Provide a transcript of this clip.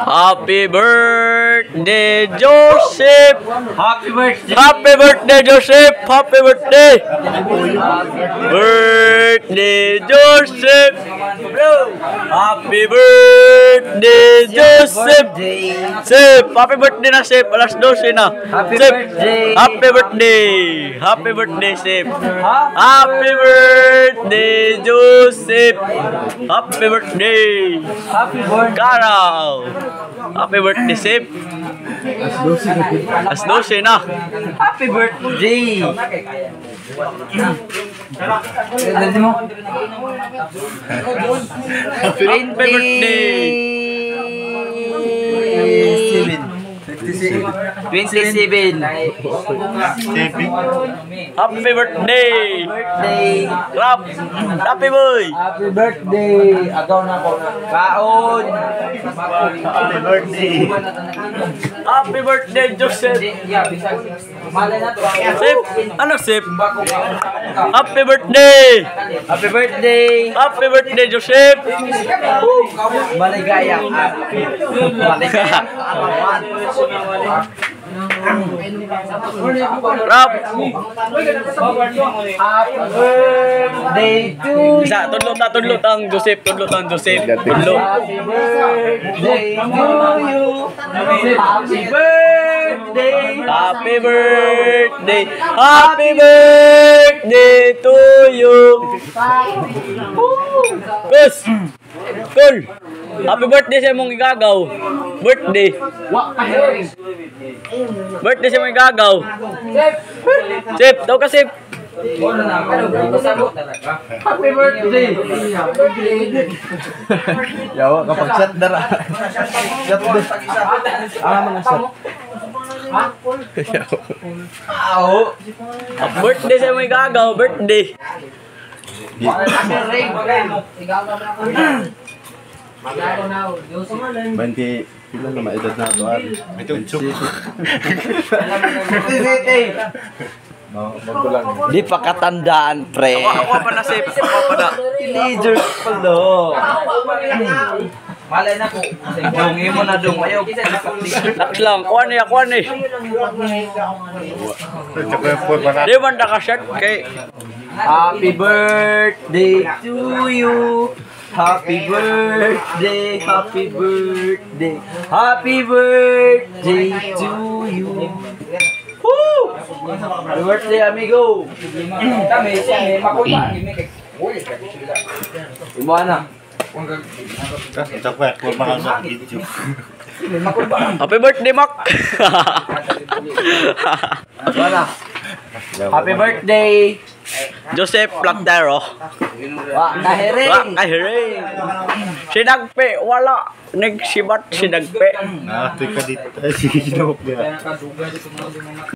Happy birthday, Joseph! Happy birthday! Happy birthday, Joseph! Happy birthday! Birthday, Joseph! Happy birthday, Joseph! Sip! Happy birthday na, Sip! Alas 12 na. Happy Sip! birthday! Happy birthday! Happy birthday, Sip! Happy birthday, Joseph! Happy birthday! Happy birthday! Carol! Happy birthday, Sip! Alas 12 na. Happy birthday! Dali mo. Happy birthday! 27. Happy birthday! Birthday! Clap! Happy boy! Happy birthday! Agaw na ako. Kaon! Happy birthday. Happy birthday, Joseph! Malay na to. Sip! Ano, Sip? Happy birthday! Happy birthday! Happy birthday, Joseph! Maligaya. Maligaya. Rap! Happy birthday to you. Isa, tudlot ang Joseph. Tudlot ang Joseph. Tudlot. Happy birthday to you. Happy birthday. Happy birthday! Happy birthday to you! Kus! Cool! Happy birthday sa mong igagaw! Birthday! Birthday sa mong igagaw! Sip! Daw ka, Sip! Happy birthday. Yawa, kapag shot dara. Shot din. Mga shot. Birthday sa mong igagaw! Birthday! Banti, ilan na maedad na ito, Ari? May tunchok. Magulang. Di pa katandaan, pre. Ako pa na, Sip! Ako pa na! Teenagers pa lo. Malay na ko. Dungi mo na dung. Ayaw. Laks lang! Kuha niya! Kuha niya! Tsaka yung food pa na. Di ba naka-shirt kay... Happy birthday to you. Happy birthday, happy birthday, happy birthday to you. Woo! Happy birthday, amigo. Kami siya, makuha. Ibuan na. Tsaka yung food pa na sa video. Happy birthday, Mac! Ibuan na. Happy birthday. Joseph Plantero. Wak kahiring. Kahiring. Sinagpe, wala. Nagsibat, sinagpe. Ito ka dito. Sige, sinawag niya.